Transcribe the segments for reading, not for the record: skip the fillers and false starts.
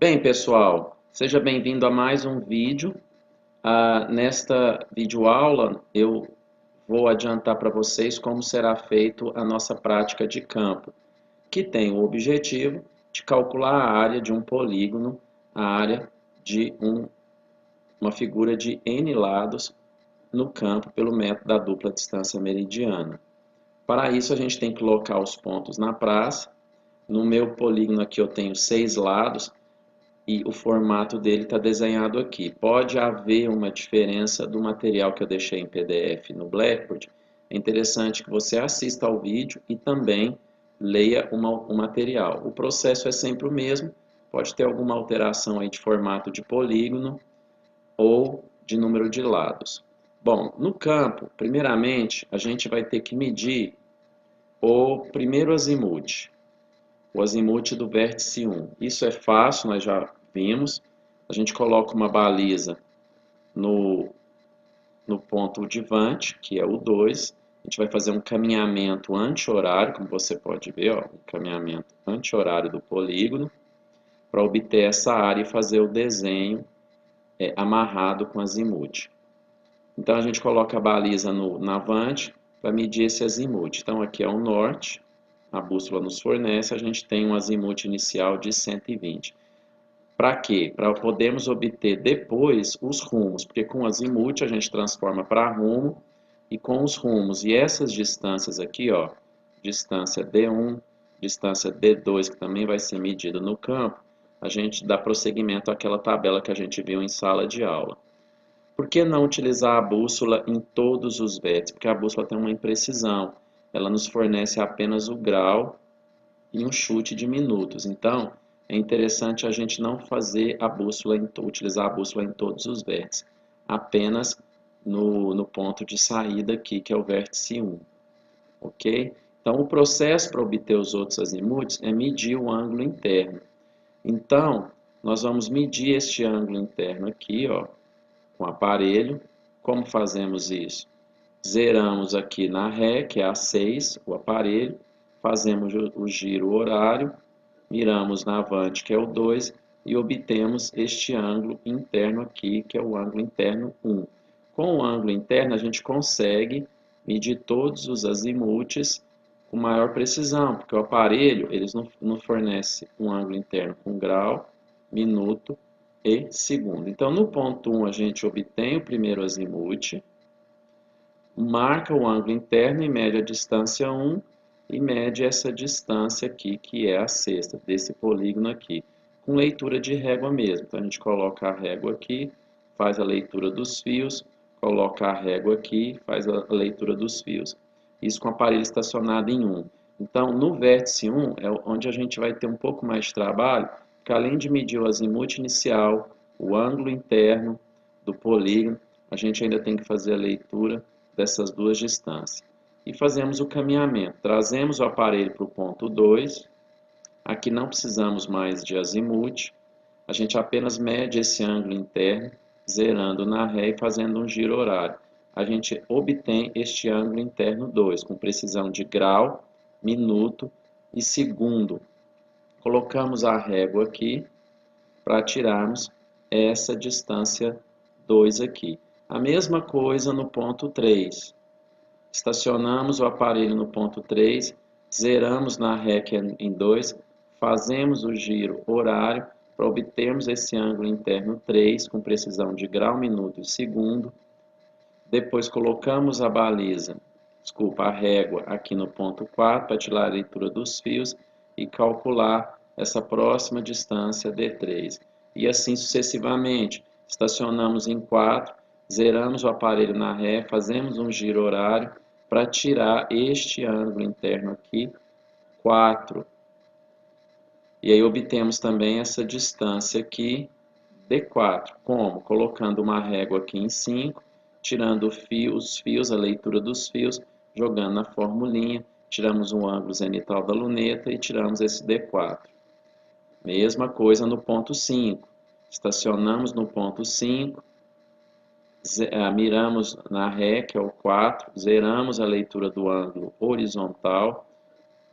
Bem, pessoal, seja bem-vindo a mais um vídeo. Nesta videoaula, eu vou adiantar para vocês como será feito a nossa prática de campo, que tem o objetivo de calcular a área de um polígono, a área de uma figura de n lados no campo pelo método da dupla distância meridiana. Para isso, a gente tem que colocar os pontos na praça. No meu polígono aqui eu tenho 6 lados, e o formato dele está desenhado aqui. Pode haver uma diferença do material que eu deixei em PDF no Blackboard. É interessante que você assista ao vídeo e também leia o material. O processo é sempre o mesmo, pode ter alguma alteração aí de formato de polígono ou de número de lados. Bom, no campo, primeiramente, a gente vai ter que medir o primeiro azimuth, o azimuth do vértice 1. Isso é fácil, nós já vimos. A gente coloca uma baliza no ponto divante, que é o 2. A gente vai fazer um caminhamento anti-horário, como você pode ver, ó, um caminhamento anti-horário do polígono, para obter essa área e fazer o desenho amarrado com azimuth. Então a gente coloca a baliza na avante para medir esse azimuth. Então aqui é o norte, a bússola nos fornece, a gente tem um azimuth inicial de 120. Para quê? Para podermos obter depois os rumos, porque com o azimuth a gente transforma para rumo, e com os rumos e essas distâncias aqui, ó, distância D1, distância D2, que também vai ser medido no campo, a gente dá prosseguimento àquela tabela que a gente viu em sala de aula. Por que não utilizar a bússola em todos os vértices? Porque a bússola tem uma imprecisão, ela nos fornece apenas o grau e um chute de minutos. Então, é interessante a gente não fazer a bússola, utilizar a bússola em todos os vértices, apenas no ponto de saída aqui, que é o vértice 1. Ok? Então, o processo para obter os outros azimuths é medir o ângulo interno. Então, nós vamos medir este ângulo interno aqui, ó, com o aparelho. Como fazemos isso? Zeramos aqui na ré, que é a 6, o aparelho, fazemos o giro horário, miramos na avante, que é o 2, e obtemos este ângulo interno aqui, que é o ângulo interno 1. Com o ângulo interno, a gente consegue medir todos os azimuths com maior precisão, porque o aparelho eles não fornece um ângulo interno com grau, minuto e segundo. Então, no ponto 1, a gente obtém o primeiro azimuth, marca o ângulo interno e mede a distância 1 e mede essa distância aqui, que é a sexta, desse polígono aqui, com leitura de régua mesmo. Então, a gente coloca a régua aqui, faz a leitura dos fios, coloca a régua aqui, faz a leitura dos fios. Isso com o aparelho estacionado em 1. Então, no vértice 1 é onde a gente vai ter um pouco mais de trabalho, porque além de medir o azimuth inicial, o ângulo interno do polígono, a gente ainda tem que fazer a leitura dessas duas distâncias. E fazemos o caminhamento. Trazemos o aparelho para o ponto 2. Aqui não precisamos mais de azimuth. A gente apenas mede esse ângulo interno, zerando na ré e fazendo um giro horário. A gente obtém este ângulo interno 2, com precisão de grau, minuto e segundo. Colocamos a régua aqui para tirarmos essa distância 2 aqui. A mesma coisa no ponto 3. Estacionamos o aparelho no ponto 3, zeramos na ré que é em 2, fazemos o giro horário para obtermos esse ângulo interno 3 com precisão de grau, minuto e segundo. Depois colocamos a baliza, a régua aqui no ponto 4 para tirar a leitura dos fios e calcular essa próxima distância D3. E assim sucessivamente. Estacionamos em 4, zeramos o aparelho na ré, fazemos um giro horário para tirar este ângulo interno aqui, 4. E aí obtemos também essa distância aqui, D4. Como? Colocando uma régua aqui em 5, tirando os fios, a leitura dos fios, jogando na formulinha, tiramos o ângulo zenital da luneta e tiramos esse D4. Mesma coisa no ponto 5. Estacionamos no ponto 5, miramos na ré, que é o 4, zeramos a leitura do ângulo horizontal,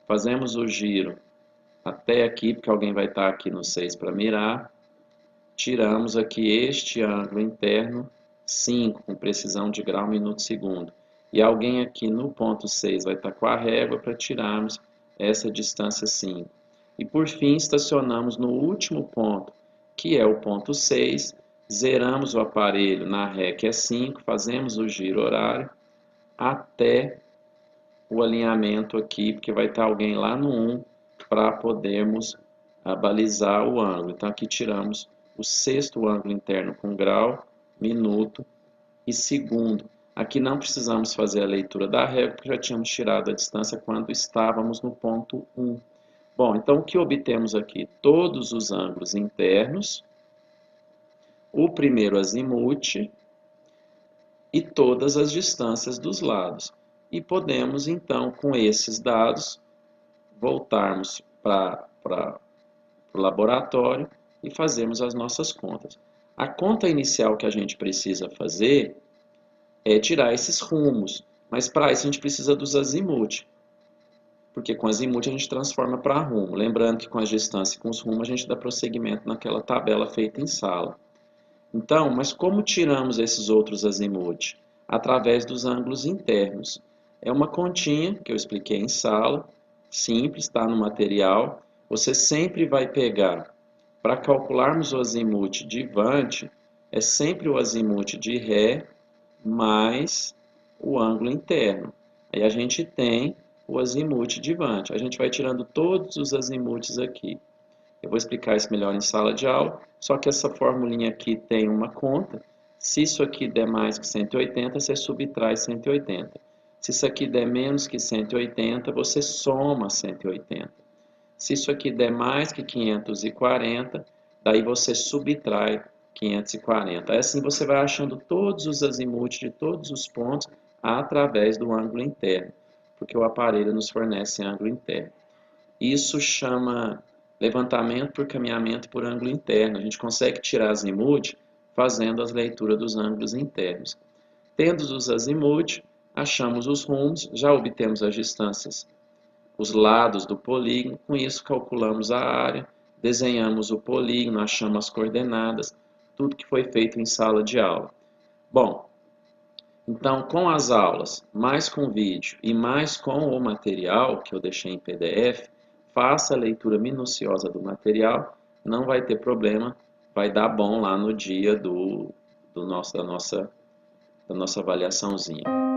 fazemos o giro até aqui, porque alguém vai estar aqui no 6 para mirar, tiramos aqui este ângulo interno 5, com precisão de grau, minuto, segundo. E alguém aqui no ponto 6 vai estar com a régua para tirarmos essa distância 5. E por fim, estacionamos no último ponto, que é o ponto 6, zeramos o aparelho na ré, que é 5, fazemos o giro horário até o alinhamento aqui, porque vai estar alguém lá no 1 para podermos balizar o ângulo. Então aqui tiramos o sexto ângulo interno com grau, minuto e segundo. Aqui não precisamos fazer a leitura da régua, porque já tínhamos tirado a distância quando estávamos no ponto 1. Bom, então o que obtemos aqui? Todos os ângulos internos, o primeiro azimute e todas as distâncias dos lados. E podemos, então, com esses dados, voltarmos para o laboratório e fazermos as nossas contas. A conta inicial que a gente precisa fazer é tirar esses rumos, mas para isso a gente precisa dos azimuth, porque com azimuth a gente transforma para rumo. Lembrando que com as distâncias e com os rumos a gente dá prosseguimento naquela tabela feita em sala. Então, mas como tiramos esses outros azimuth? Através dos ângulos internos. É uma continha que eu expliquei em sala, simples, está no material. Você sempre vai pegar, para calcularmos o azimuth de Vant, é sempre o azimuth de Ré mais o ângulo interno. Aí a gente tem o azimuth de Vant. A gente vai tirando todos os azimuths aqui. Eu vou explicar isso melhor em sala de aula, só que essa formulinha aqui tem uma conta. Se isso aqui der mais que 180, você subtrai 180. Se isso aqui der menos que 180, você soma 180. Se isso aqui der mais que 540, daí você subtrai 540. Assim você vai achando todos os azimuths de todos os pontos através do ângulo interno, porque o aparelho nos fornece ângulo interno. Isso chama levantamento por caminhamento por ângulo interno. A gente consegue tirar azimuth fazendo as leituras dos ângulos internos. Tendo os azimuth, achamos os rumos, já obtemos as distâncias, os lados do polígono. Com isso calculamos a área, desenhamos o polígono, achamos as coordenadas, tudo que foi feito em sala de aula. Bom, então com as aulas, mais com vídeo e mais com o material que eu deixei em PDF, faça a leitura minuciosa do material, não vai ter problema, vai dar bom lá no dia da nossa avaliaçãozinha.